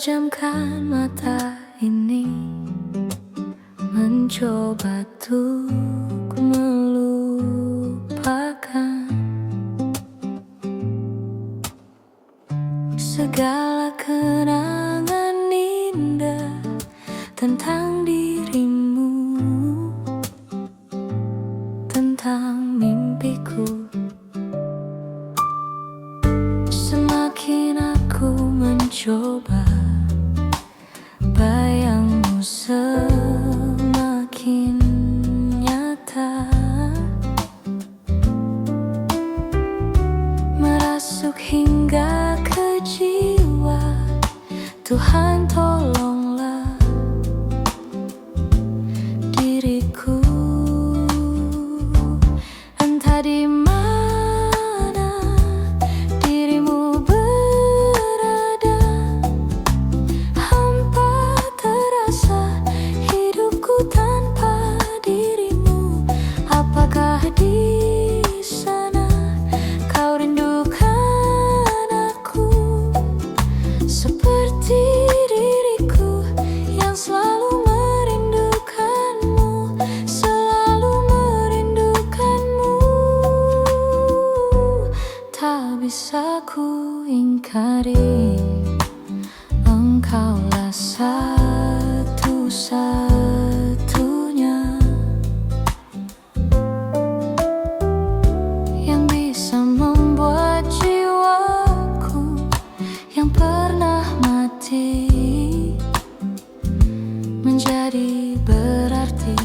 Pejamkan mata ini, mencoba untuk melupakan segala kenangan indah tentang dirimu, tentang mimpiku. Semakin aku mencoba, bayangmu semakin nyata, merasuk hingga ke jiwa. Tuhan tolonglah diriku, entah di mana dirimu berada. Hampa terasa hidupku tanpa dirimu. Apakah di sana kau rindukan aku seperti diriku yang selalu merindukanmu, selalu merindukanmu. Tak bisa ku ingkari, engkaulah satu-satunya yang bisa membuat jiwaku yang pernah mati menjadi berarti.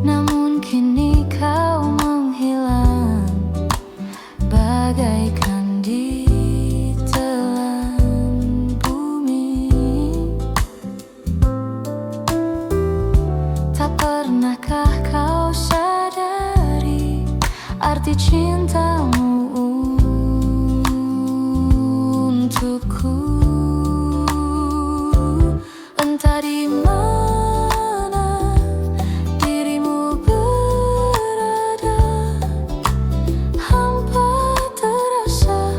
Namun kini kau menghilang bagaikan ditelan bumi. Tak pernahkah kau sadari arti cintamu untukku? Entah di mana dirimu berada, hampa terasa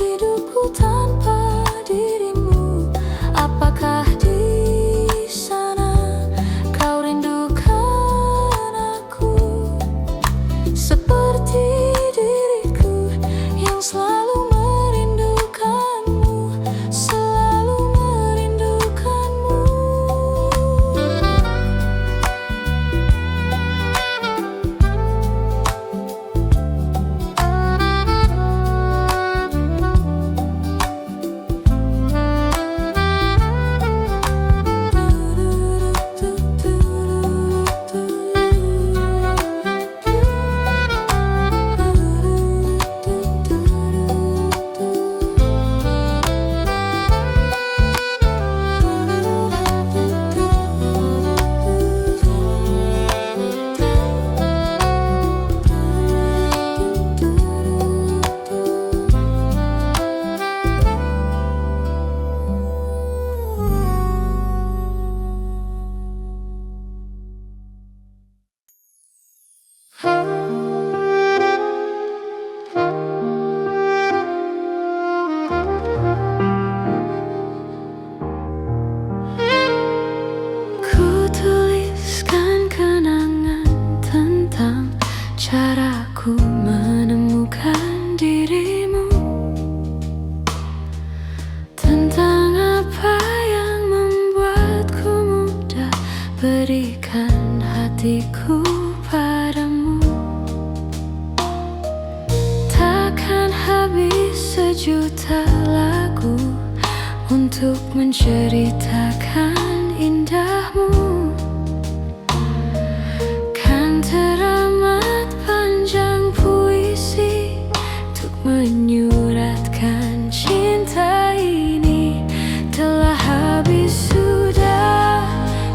hidupku tanpa dirimu. Apakah di sana kau rindukan aku seperti diriku yang selalu merindukanmu, selalu merindukanmu. Ku tuliskan kenangan tentang caraku menemukan dirimu, tentang apa yang membuatku mudah berikan hatiku padamu. Takkan habis sejuta lagu untuk menceritakan indahmu. Kan teramat panjang puisi untuk menyuratkan cinta ini. Telah habis sudah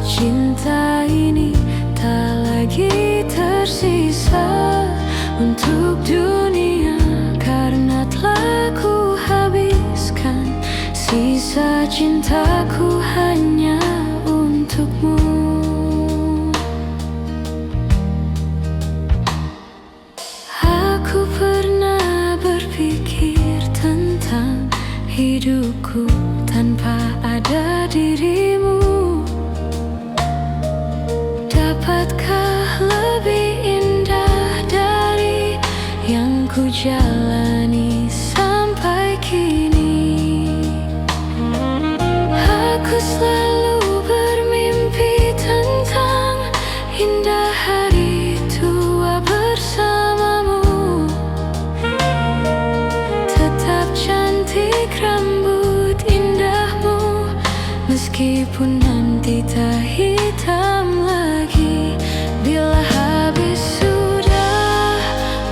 cinta ini, tak lagi tersisa untuk dunia, karena telah ku habiskan sisa cintaku hanya untukmu. Aku pernah berpikir tentang hidup dirimu. Dapatkah lebih indah dari yang ku jalani sampai kini? Aku selalu bermimpi tentang indah hari tua bersamamu. Tetap cantik rambut indahmu, meskipun nanti tak hitam lagi. Bila habis sudah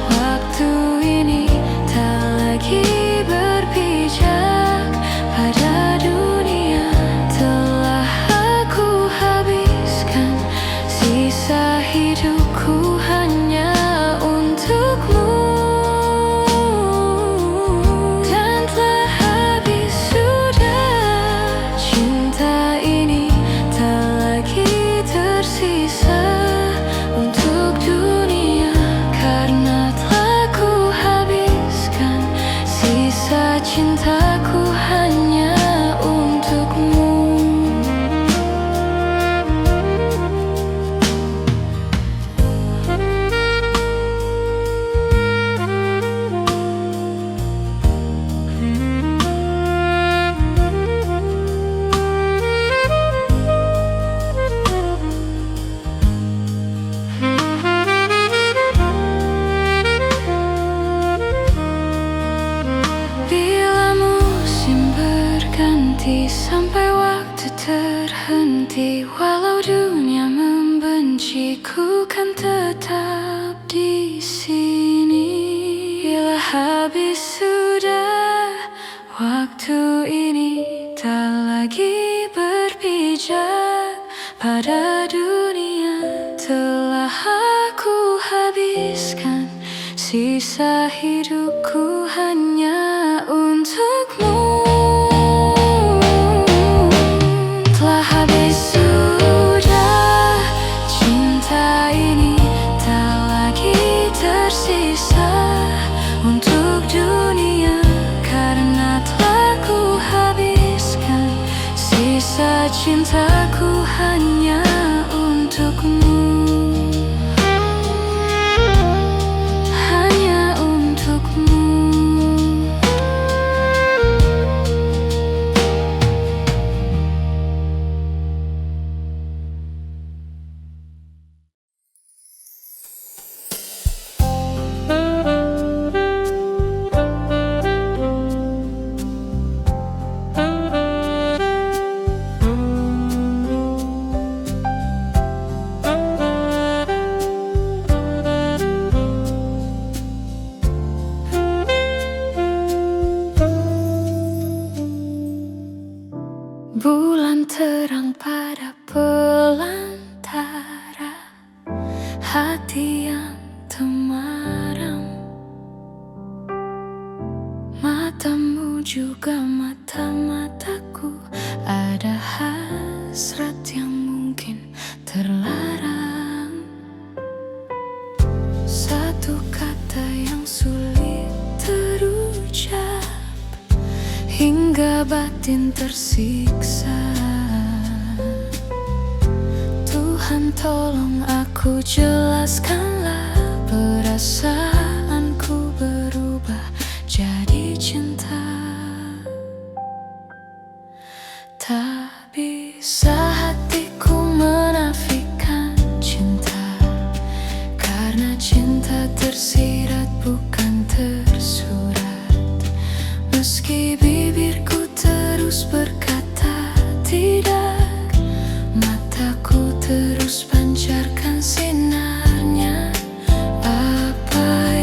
waktu ini, tak lagi berpijak pada dunia. Telah aku habiskan sisa hidupku hanya untukmu. Dan telah habis sudah cinta ini, tak lagi tersisa untuk dunia. Karena telah ku habiskan sisa cintaku hanya untukmu. Bila musim berganti sampai waktu terhenti, walau dunia membenciku kan tetap di sini. Bila habis sudah waktu ini, tak lagi berpijak pada dunia. Telah aku habiskan sisa hidupku hanya untukmu. Telah habis sudah cinta ini, tak lagi tersisa untuk dunia. Karena telah ku habiskan sisa cintaku hanya untukmu. Hanya untukmu. Bulan terang pada pelantara hati yang temaram. Matamu juga mata-mataku, ada hasrat yang mungkin terlarang. Satu kata yang sulit terucap, hingga batin tersiksa. Tuhan tolong aku, jelaskanlah perasaanku berubah jadi cinta. Tak bisa hatiku menafikan cinta, karena cinta tersirat bukan tersurat. Meski bibirku terus berkata tidak, mataku terus pancarkan sinarnya. Apa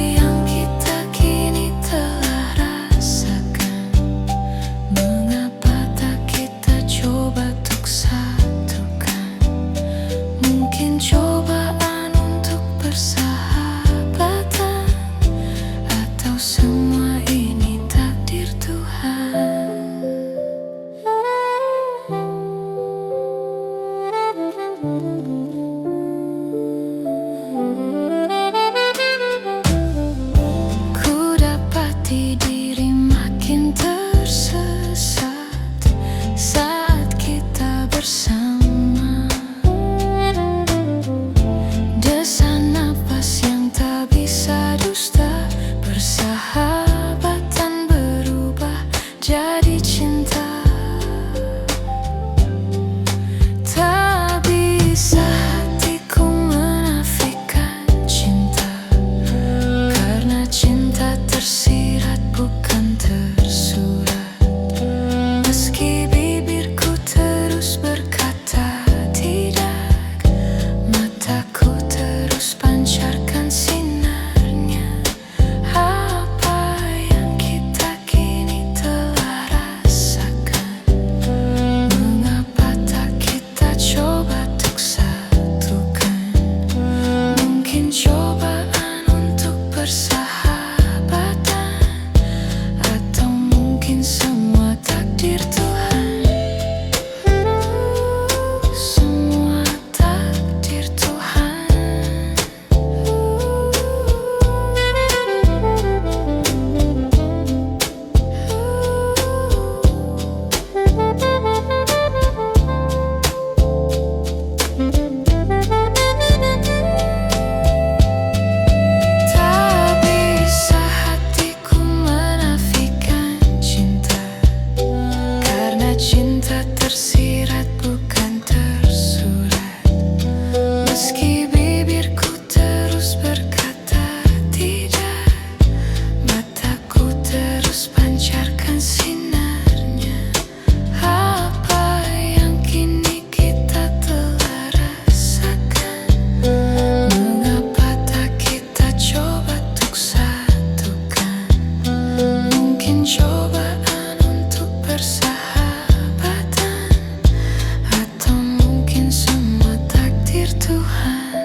Tuhan,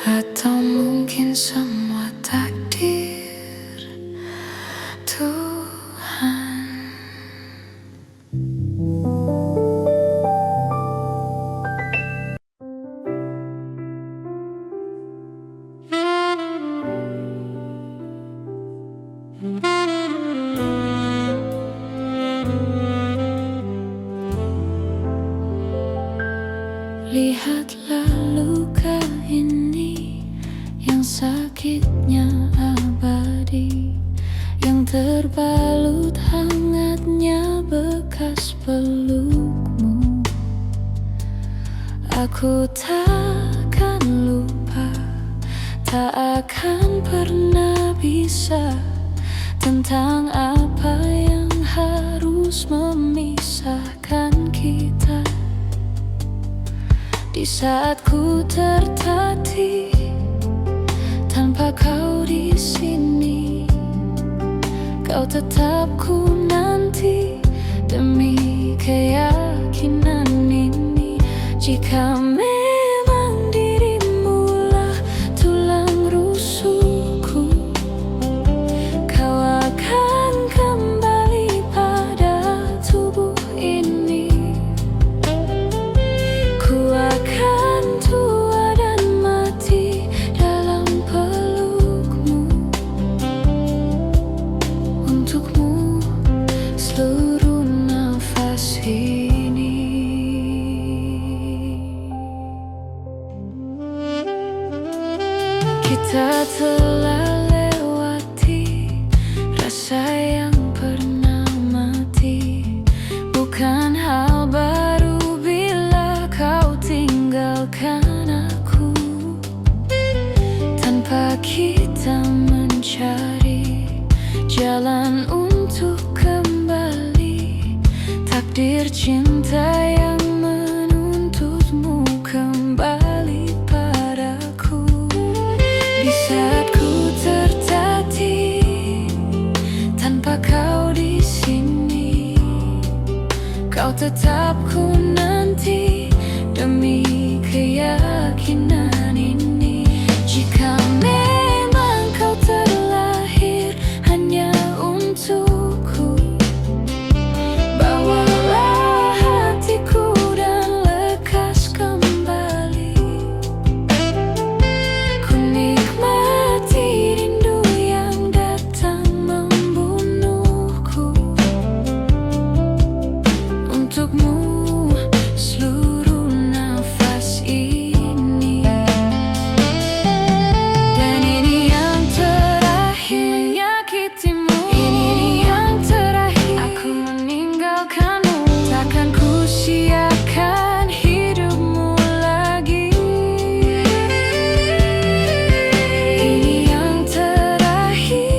atau mungkin semua takdir Tuhan. Lihatlah luka ini yang sakitnya abadi, yang terbalut hangatnya bekas pelukmu. Aku takkan lupa, tak akan pernah bisa, tentang apa yang harus memisahkan kita. Di saat ku tertatih tanpa kau di sini, kau tetap ku nanti demi keyakinan ini. Jika memang dirimulah tulang rusukku, kau akan kembali pada tubuh ini. Ku akan tua dan mati dalam pelukmu. Untukmu seluruh nafas ini. Kita telah lewati rasa yang pernah mati. Bukan hal baru bila kau tinggalkan aku, tanpa kita mencari jalan untuk kembali. Takdir cinta yang menuntutmu kembali padaku. Di saat ku tertatih tanpa kau di sini, kau tetap ku nanti demi keyakinan ini. Jika memang kau terlahir hanya untukku, bawalah hatiku dan lekas kembali. Ku nikmati rindu yang datang membunuhku. Untukmu seluruh nafas ini. Dan ini yang terakhir menyakitimu. Ini yang terakhir aku meninggalkanmu. Takkan ku siakan hidupmu lagi. Ini yang terakhir,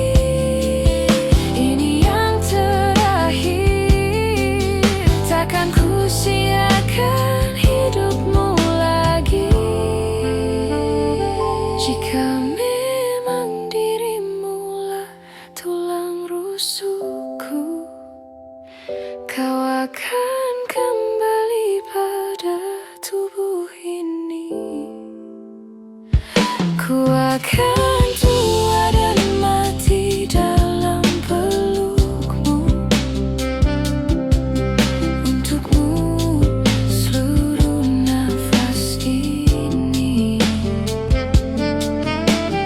ini yang terakhir. Takkan ku siakan hidupmu lagi. Jika memang dirimulah tulang rusukku, kau akan kembali pada tubuh ini. Ku akan tua dan mati dalam pelukmu. Untukmu seluruh nafas ini.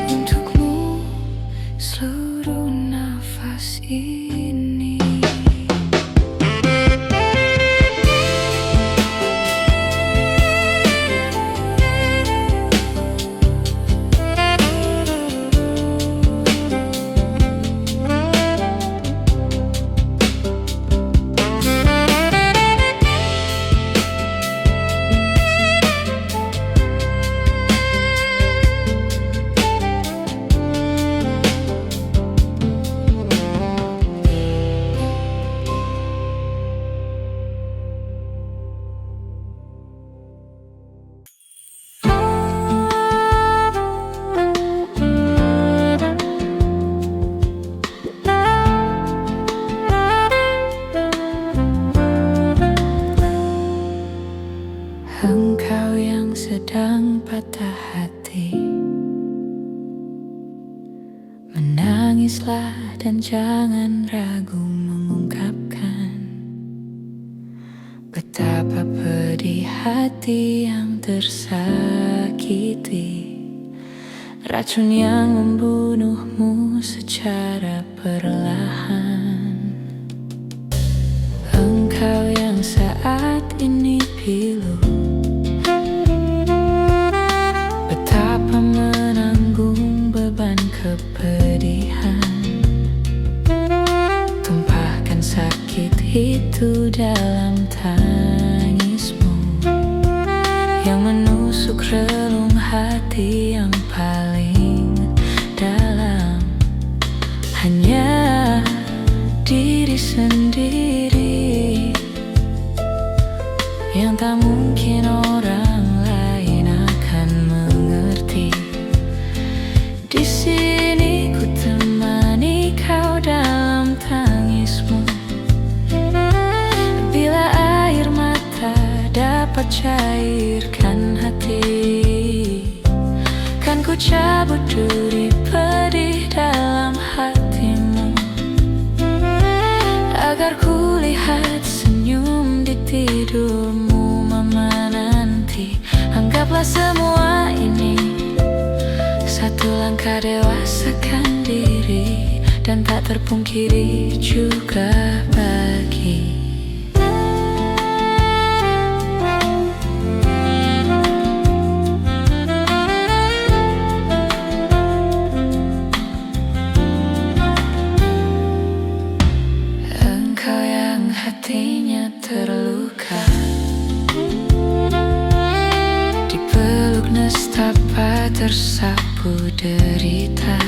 Untukmu seluruh nafas ini. Engkau yang sedang patah hati, menangislah dan jangan ragu mengungkapkan betapa pedih hati yang tersakiti, racun yang membunuhmu secara perlahan. Engkau yang saat ini pilu, betapa menanggung beban kepedihan, tumpahkan sakit itu dalam tangismu yang menusuk relung hati yang paling dalam. Hanya diri sendiri yang tak mungkin orang lain akan mengerti. Di sini ku temani kau dalam tangismu. Bila air mata dapat cairkan hati, kan ku cabut duri pedih dalam hatimu, agar ku lihat senyum di tidurmu. Mama nanti, anggaplah semua ini satu langkah dewasakan diri, dan tak terpungkiri juga bagi engkau yang hatinya terluka, dipeluk nestapa tersapu derita,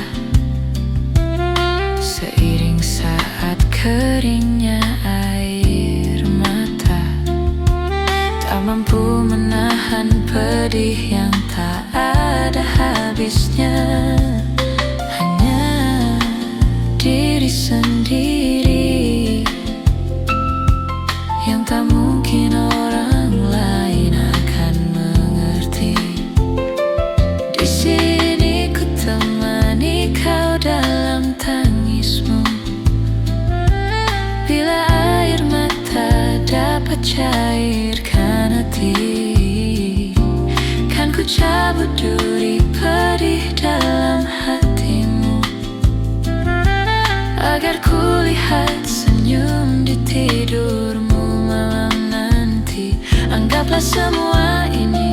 seiring saat keringnya air mata, tak mampu menahan pedih yang tak ada habisnya. Hanya diri sendiri yang tak mungkin orang lain akan mengerti. Di sini ku temani kau dalam tangismu. Bila air mata dapat cairkan hati, kan ku cabut duri pedih dalam hatimu, agar ku lihat senyum di tidurmu. Malam nanti, anggaplah semua ini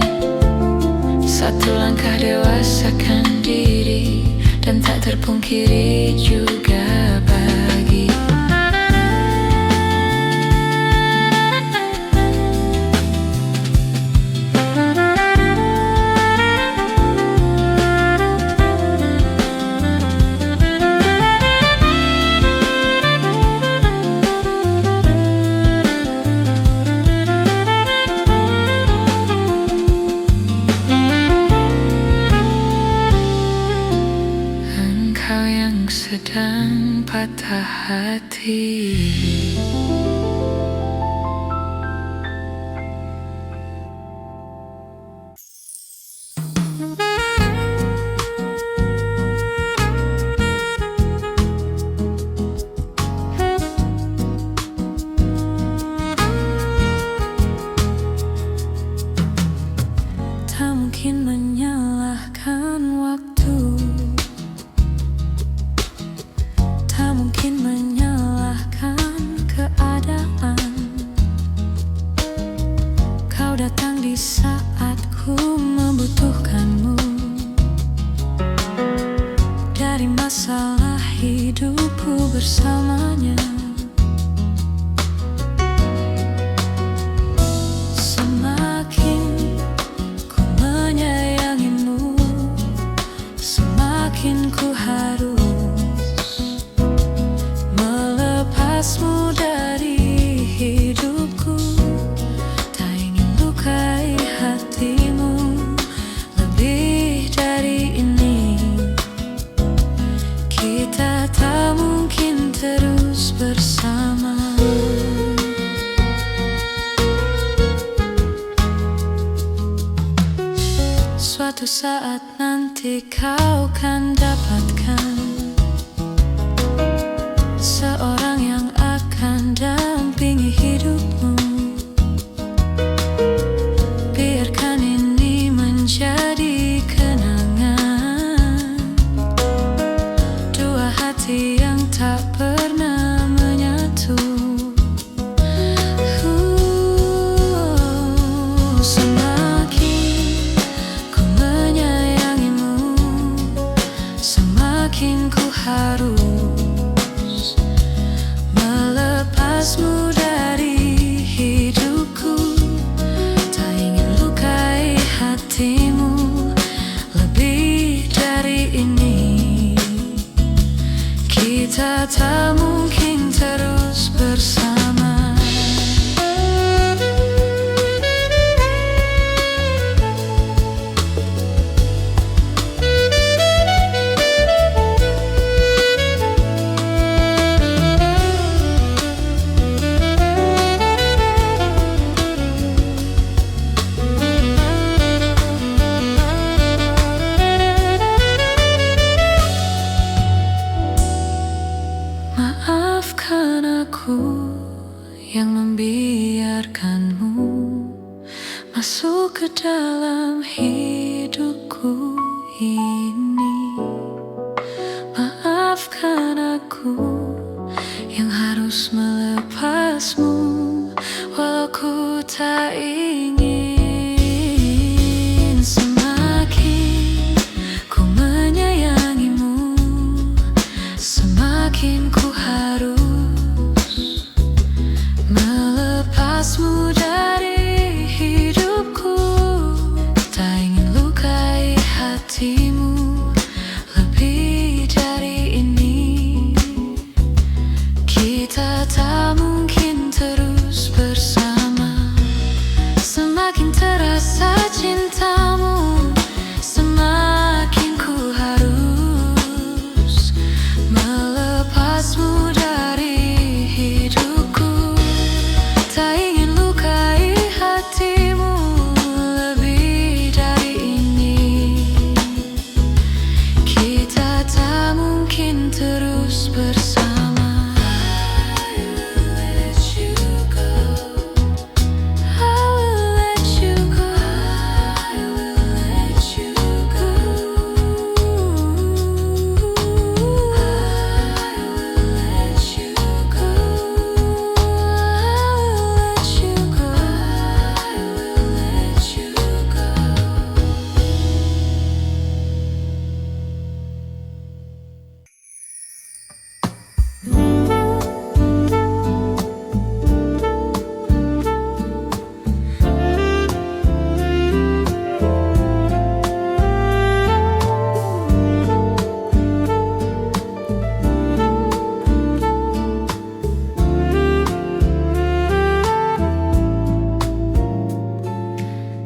satu langkah dewasakan diri, dan tak terpungkiri juga bagi sedang patah hati. Tak mungkin menyalahkan waktu, tak mungkin menyalahkan keadaan. Kau datang di saat ku membutuhkanmu. Dari masalah hidupku bersamanya, semakin ku menyayangimu, semakin ku harus melepasmu dari hidupku. Tak ingin lukai hatimu lebih dari ini. Kita tak mungkin terus suatu saat nanti kau kan dapatkan seorang yang akan dampingi hidupmu. Biarkan ini menjadi kenangan dua hati yang tak pernah menyatu. Semakin ku menyayangimu, semakin ku harus melepasmu dari hidupku. Tak ingin lukai hatimu lebih dari ini. Kita tak mungkin terus bersama. Maafkan aku yang membiarkanmu masuk ke dalam hidupku ini. Maafkan aku yang harus melepasmu walau ku tak ingin. Semakin ku menyayangimu, semakin ku harus melepasmu dari hidupku. Tak ingin lukai hatimu lebih dari ini. Kita tak mungkin terus bersama. Semakin terasa cintamu, semakin ku harus melepasmu dari hidupku. Tak ingin lukai hatimu lebih dari ini. Kita tak mungkin terus bersama. I will let you go. I will let you go. I will let you go. I will let you go. I will let you go. I will let you go.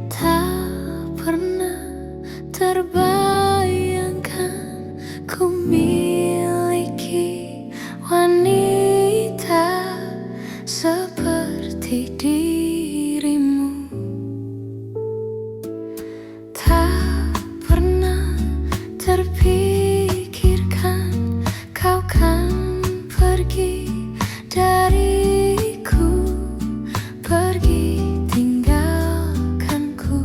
Tak pernah terbayangkan ku miliki wanita seperti dirimu. Tak pernah terpikirkan kau kan pergi dariku, pergi tinggalkanku.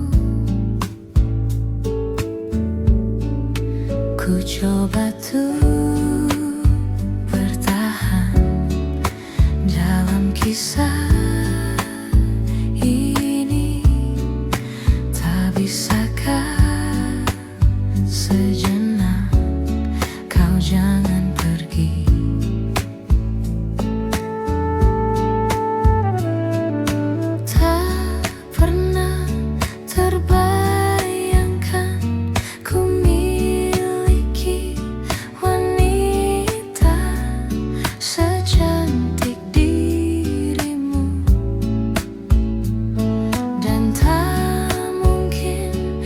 Ku coba tuh bertahan dalam kisah ini. Tak bisakah sejenak kau jangan pergi. Tak pernah terbayangkan ku miliki wanita secantik dirimu. Dan tak mungkin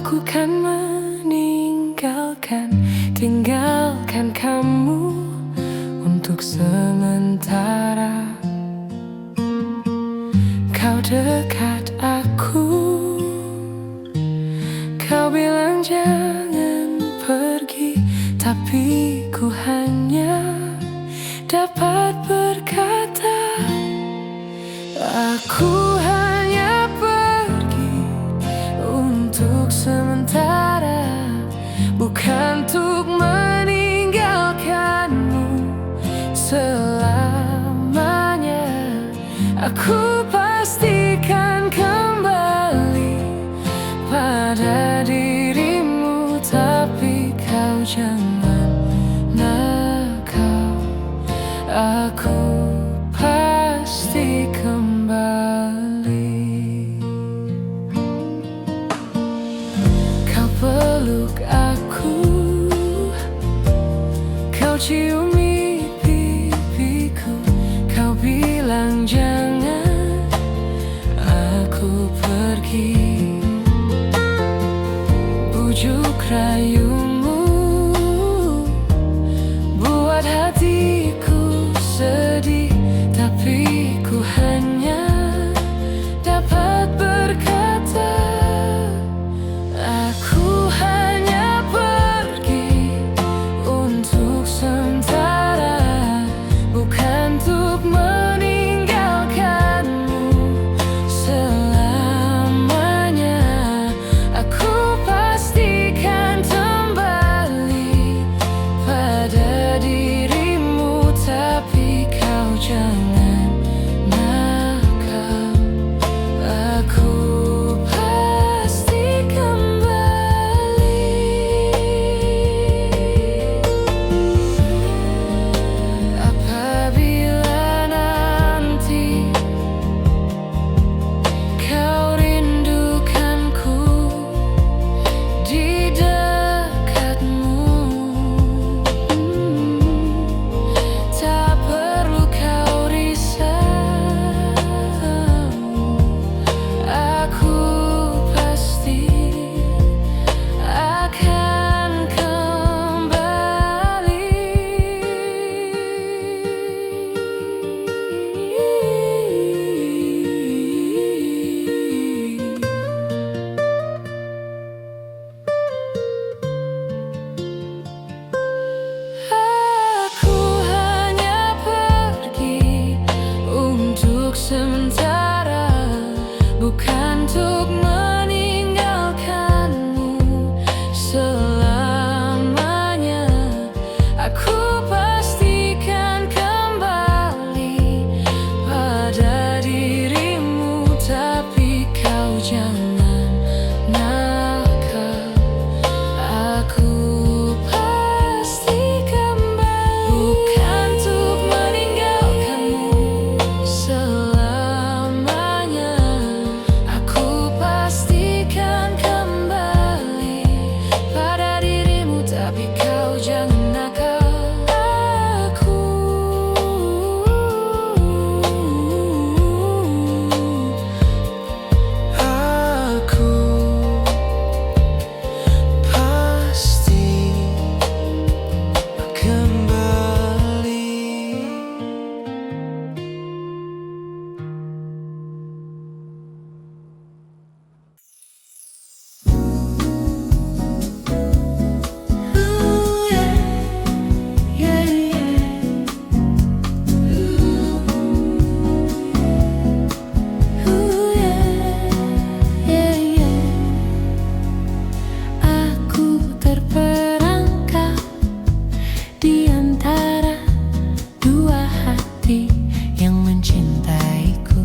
Aku kan tinggalkan kamu untuk sementara. Kau dekat aku, kau bilang jangan pergi, tapi ku hanya dapat berkata, aku hanya pergi untuk sementara, bukan untuk meninggalkanmu selamanya. Aku pastikan kembali pada dirimu, tapi kau jangan nakal. Aku pasti kembali. Kau peluk aku, kau ciumi pipiku, kau bilang jangan aku pergi. Bujuk rayumu buat hatiku sedih, tapi ku hanya dapat berkata, aku hanya pergi untuk sementara, bukan untuk meninggalkanmu selamanya. Aku pastikan kembali pada dirimu, tapi kau jangan nakal. Aku pasti kembali. Apabila nanti kau rindukanku di dekatmu, tak perlu kau risau, aku pasti akan kembali. Aku hanya pergi untuk sementara, bukan untuk meninggalkanmu selamanya. Aku pastikan kembali pada dirimu, tapi kau jangan nakal. Aku pasti kembali, bukan untuk meninggalkanmu selamanya. Aku pastikan kembali pada dirimu, tapi kau jangan nakal. Aku pasti kembali. Aku terperangkap di antara dua hati yang mencintaiku.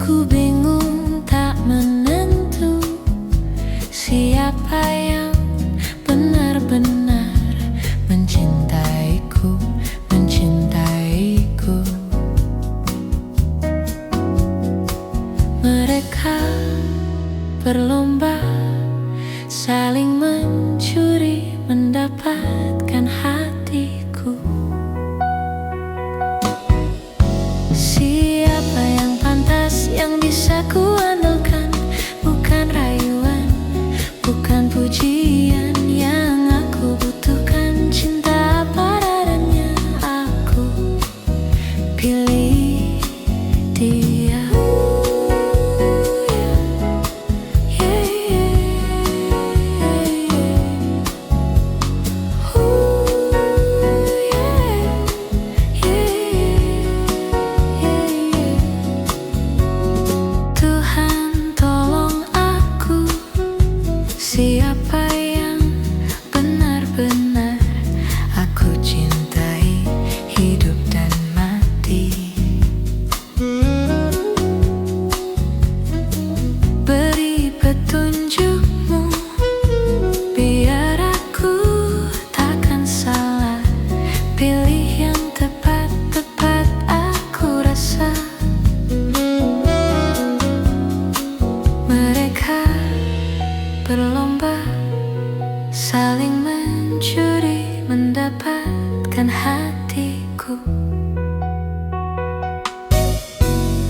Ku bingung tak menentu siapa yang benar-benar mencintaiku. Mereka berlomba saling mencuri, mendapatkan hatiku. Siapa pujian yang aku butuhkan, cinta padanya aku pilih dia. Tuhan tolong aku, siapa yang benar-benar aku cintai, hidup dan mati. Beri petunjukmu, biar aku takkan salah pilih yang tepat aku rasa. Mereka berlomba saling mencuri, mendapatkan hatiku.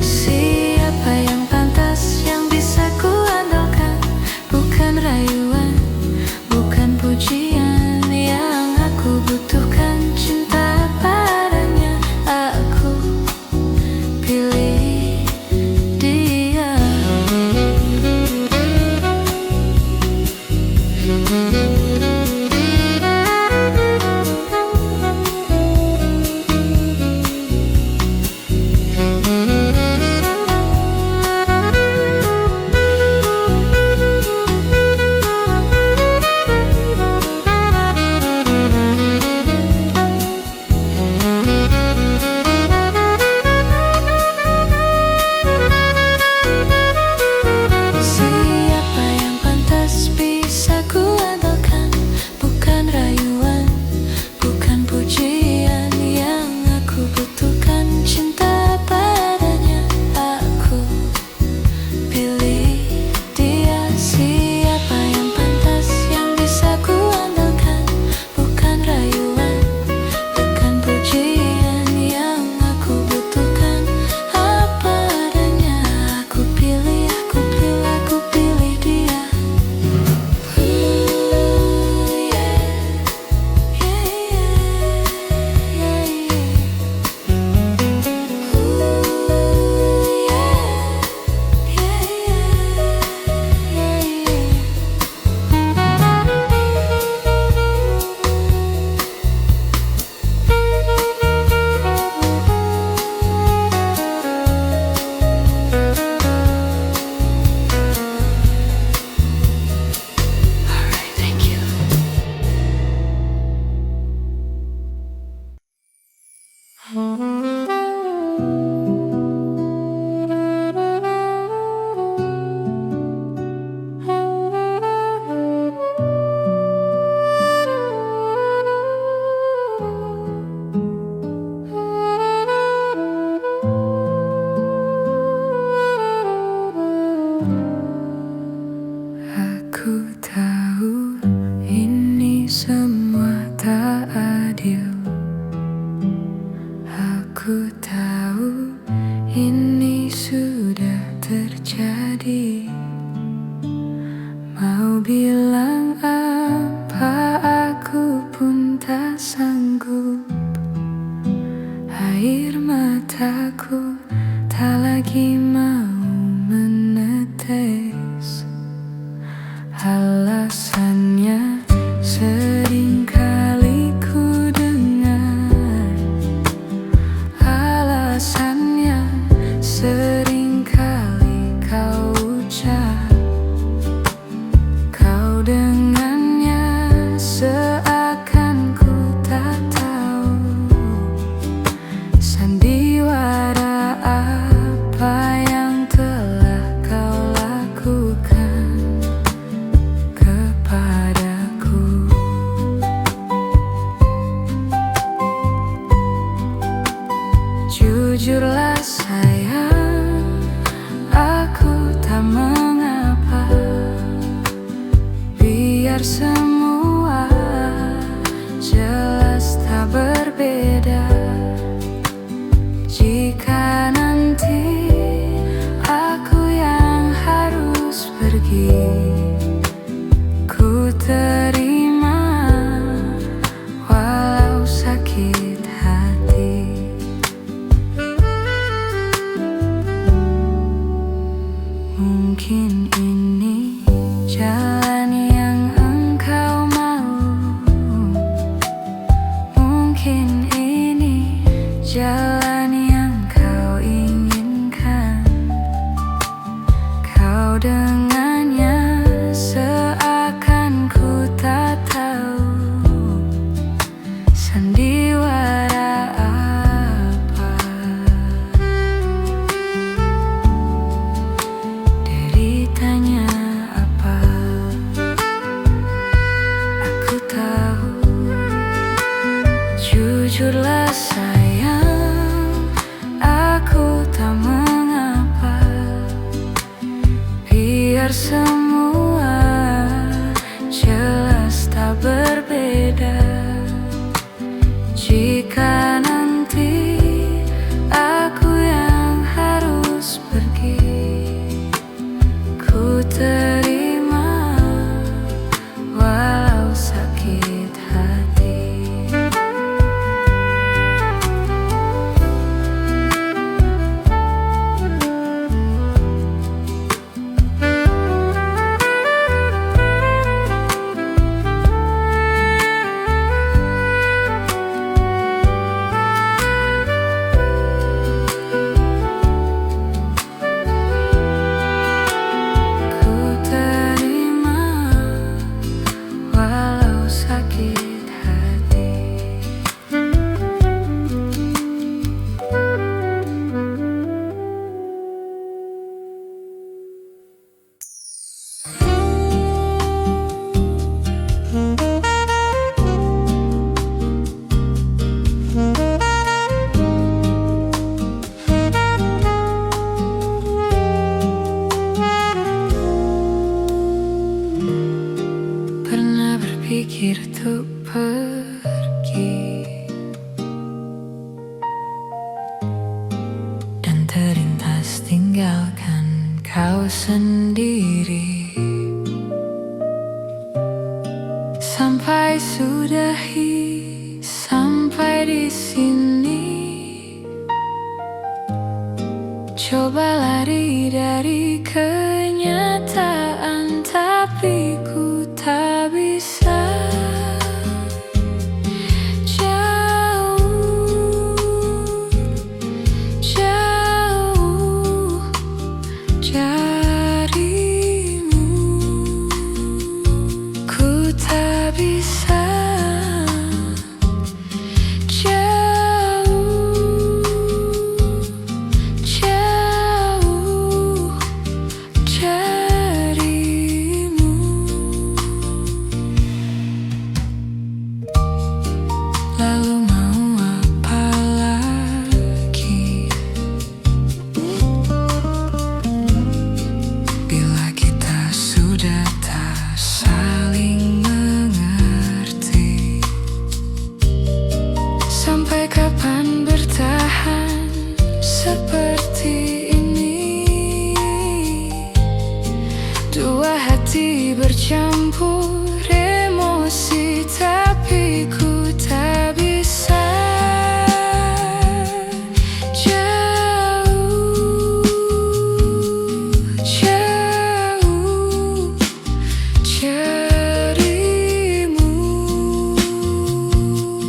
Siapa yang pantas, yang bisa ku andalkan? Bukan rayuan, bukan pujian yang aku butuhkan, cinta padanya aku pilih dia. Siapa yang pantas bisa ku andalkan? Bukan rayuan, bukan pujian yang aku butuhkan, cinta padanya aku pilih dia. Siapa yang pantas, yang bisa ku andalkan? Bukan rayuan, bukan pujian yang aku butuhkan, apa adanya aku pilih dia. Alright, thank you. Aku tahu ini semua tak adil. Aku tahu ini sudah terjadi. Mau bilang apa, aku pun tak sanggup. Air mataku tak lagi mau menetes. Alasannya sering kali ku dengar, alasannya sering kali kau ucap. Kau dengannya seakan ku tak tahu sandiwara apa yang telah kau lakukan kepadaku. Jujurlah sayang, aku tak mengapa. Biar semua jelas tak berbeda. Jika nanti aku yang harus pergi, ku berpikir untuk pergi dan terlintas tinggalkan kau sendiri. Sampai sudahi sampai di sini. Coba lari dari kenyataan, tapi ku tak bisa. Jauh, jauh darimu, ku tak bisa. Lalu mau apa lagi bila kita sudah tak saling mengerti? Sampai kapan bertahan seperti ini? Dua hati bercampur emosi, tapi ku tak bisa. Jauh, jauh darimu,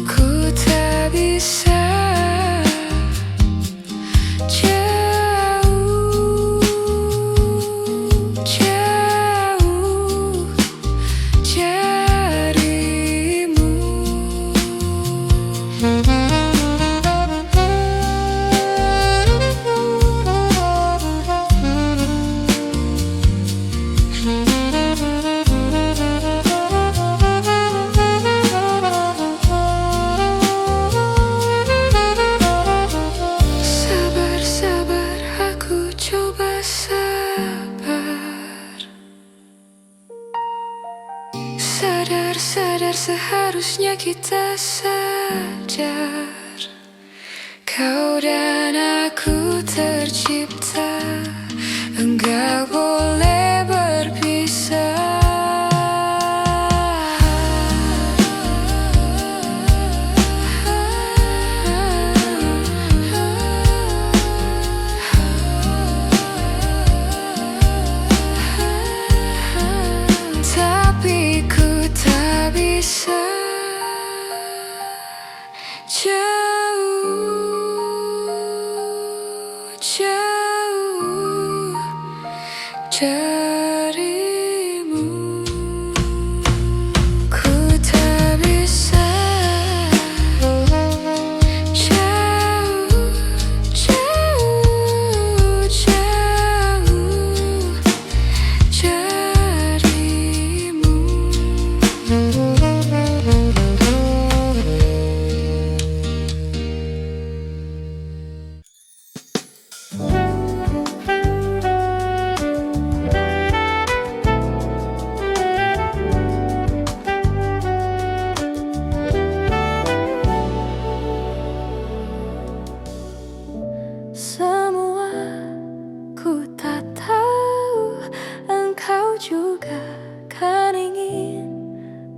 ku tak bisa. Jauh, jauh darimu. Sabar, sabar, aku coba sabar. Sadar, sadar, seharusnya kita sadar. Kau dan aku tercipta, enggak boleh berpisah. Tapi ku tak bisa. Jauh, jauh darimu, ku tak bisa. Jauh, jauh, jauh darimu. Semua ku tak tahu, engkau juga kan ingin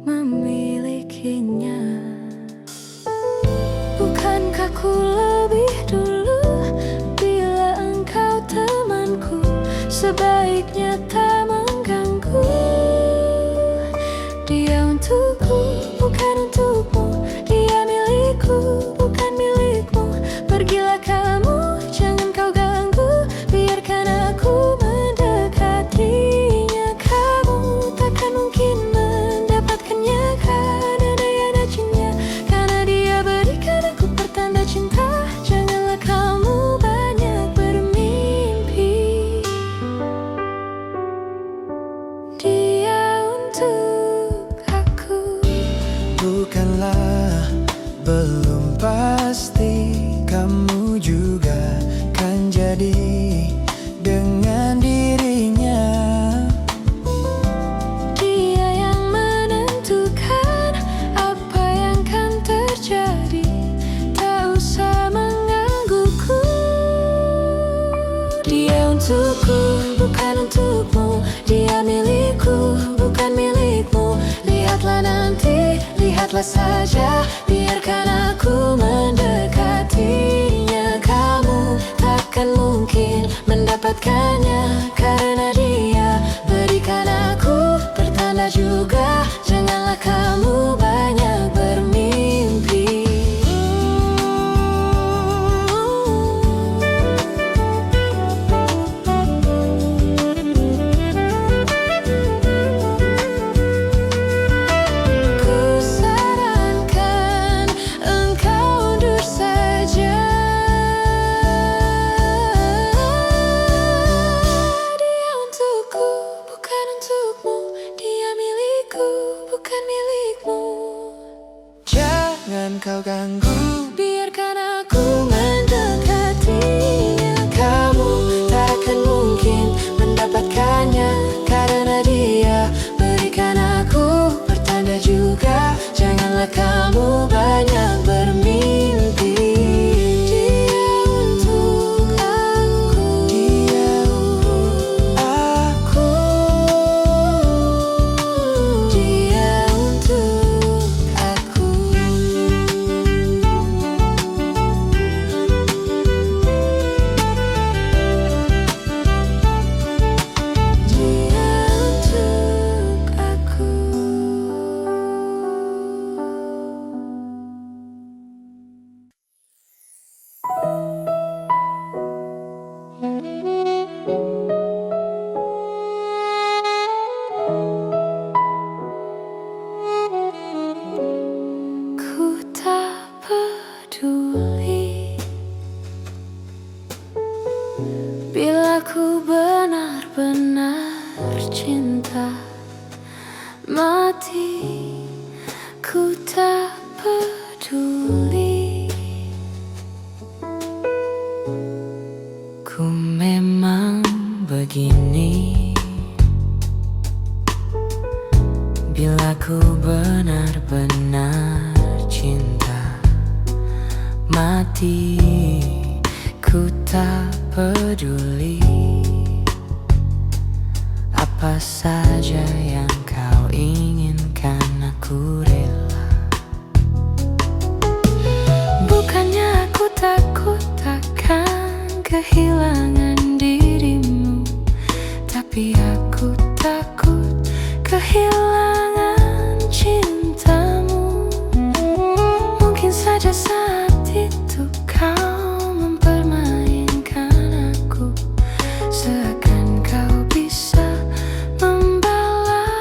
memilikinya. Bukankah ku lebih dulu bila engkau temanku? Sebaiknya tak mengganggu. Dia untukku, bukan untukmu. Dia milikku, bukan milikmu. Pergilah kamu, jangan kau ganggu. Biarkan aku mendekatinya. Kamu takkan mungkin mendapatkannya karena daya dacinya. Karena dia berikan aku pertanda cinta. Janganlah kamu banyak bermimpi. Dia untuk aku, bukanlah lihatlah saja, biarkan aku mendekatinya. Kamu takkan mungkin mendapatkannya, karena dia berikan aku pertanda juga. Janganlah kamu banyak bermimpi. Ku sarankan engkau undur saja. Dia untukku, bukan untukmu. Dia milikku, bukan milikmu. Jangan kau ganggu, biarkan aku mendekatinya. Kamu takkan mungkin mendapatkannya, karena dia berikan aku pertanda juga. Janganlah kamu banyak bermimpi. Dia untuk aku, dia untuk aku, dia untuk aku. Dia untuk aku. Ku tak peduli bila ku benar-benar cinta mati. Ku tak peduli. Ku memang begini bila ku benar-benar cinta mati. Ku tak peduli apa saja yang kau inginkan, aku rela. Bukannya aku takut takkan kehilangan dirimu, tapi aku takut kehilangan cintamu. Mungkin saja saat itu kau mempermainkan aku, seakan kau bisa membalas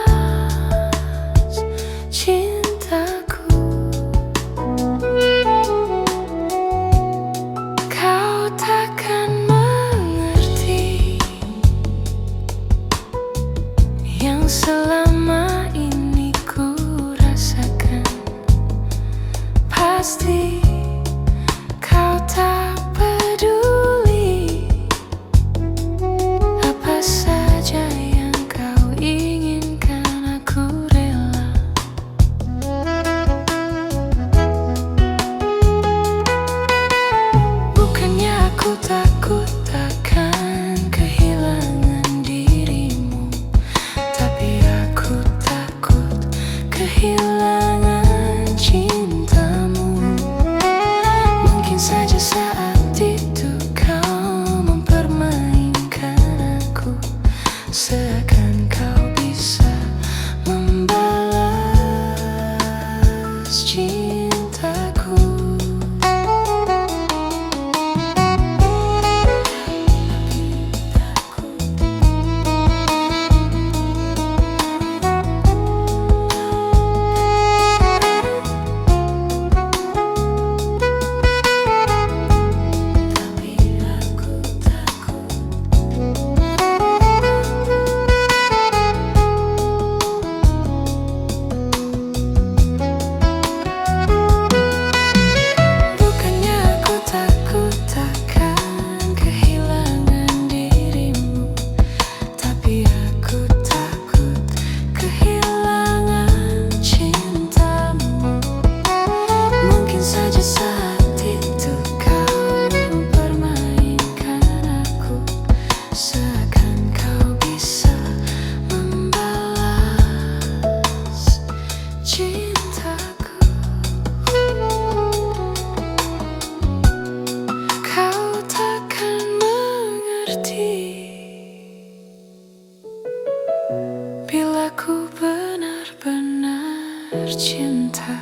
cinta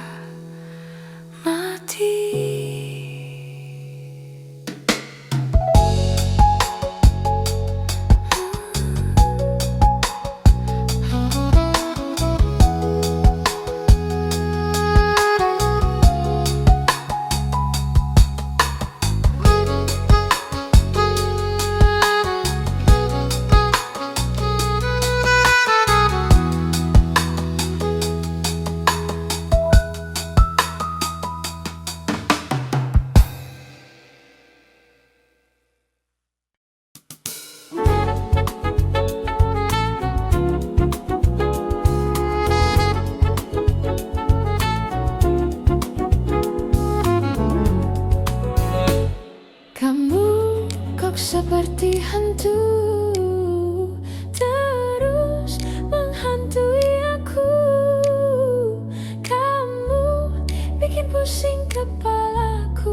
mati. Kamu kok seperti hantu, terus menghantui aku. Kamu bikin pusing kepalaku,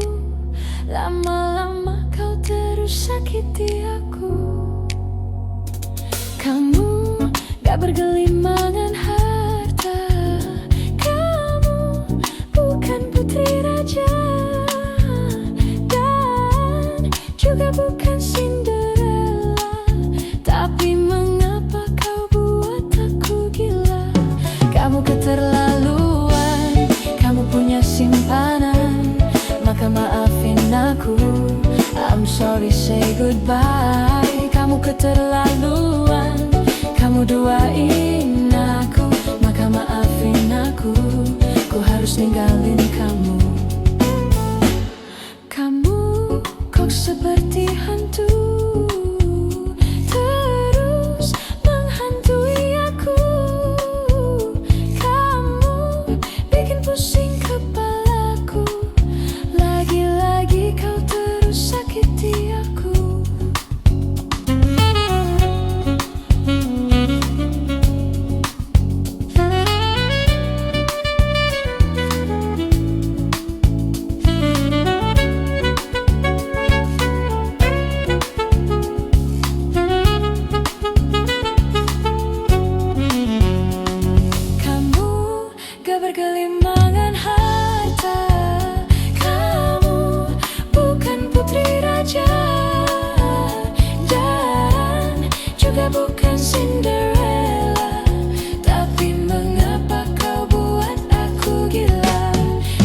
lama-lama kau terus sakiti aku. Kamu gak bergelimangan harta, kamu bukan putri raja, juga bukan Cinderella. Tapi mengapa kau buat aku gila? Kamu keterlaluan, kamu punya simpanan, maka maafin aku. I'm sorry, say goodbye. Kamu keterlaluan, kamu duain aku, maka maafin aku. Ku harus ninggalin kamu. Seperti hantu, terus menghantui aku. Kamu bikin pusing kepalaku, lagi-lagi kau terus sakiti aku. Bergelimangan harta, kamu bukan putri raja, dan juga bukan Cinderella. Tapi mengapa kau buat aku gila?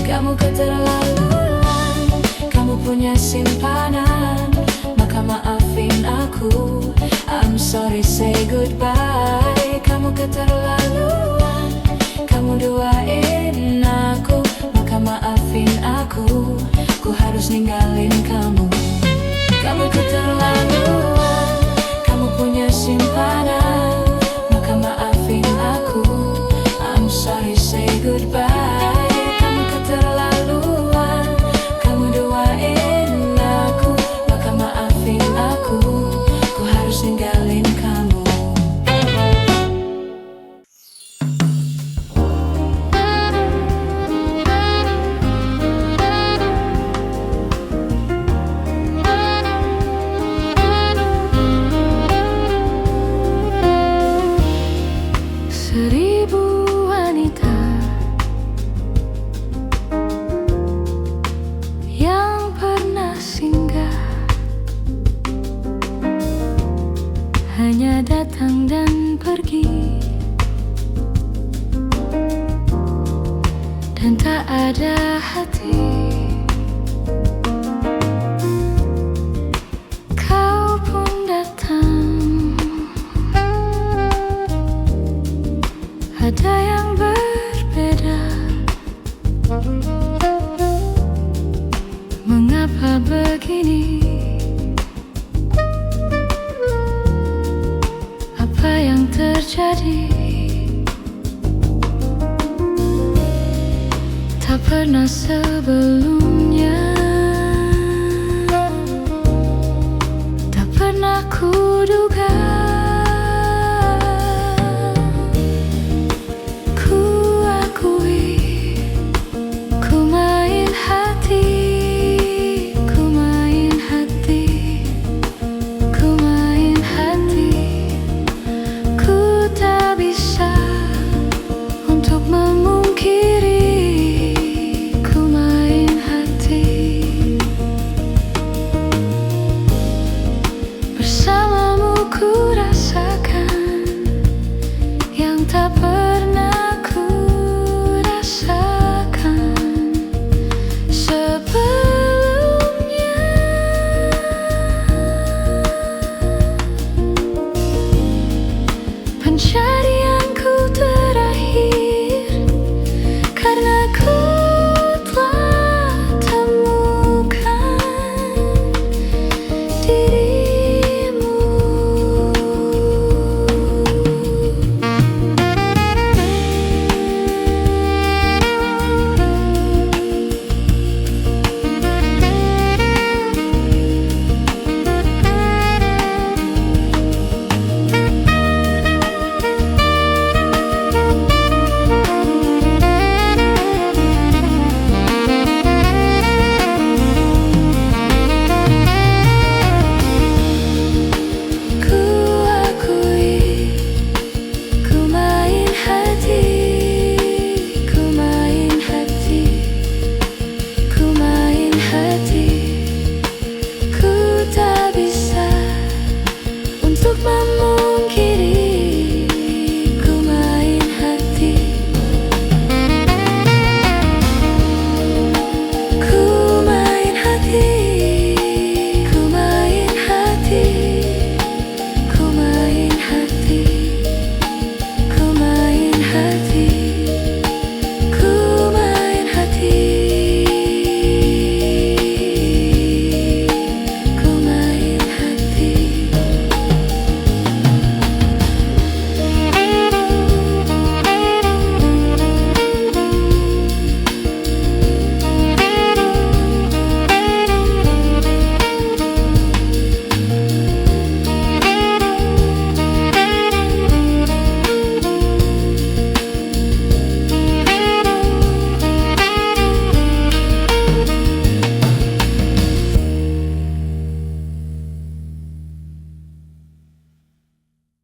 Kamu keterlaluan, kamu punya simpanan, maka maafin aku. I'm sorry, say goodbye. Kamu keterlaluan, kamu duain aku, maka maafin aku. Ku harus ninggalin kamu. Kamu keterlaluan, kamu punya simpanan, maka maafin aku. I'm sorry, say goodbye. Kamu keterlaluan, kamu duain aku, maka maafin aku. Ku harus ninggalin kamu. Seribu wanita yang pernah singgah, hanya datang dan pergi, dan tak ada hati. Kau pun datang, ada yang berbeda. Mengapa begini? Apa yang terjadi? Tak pernah sebelumnya, tak pernah kuduga.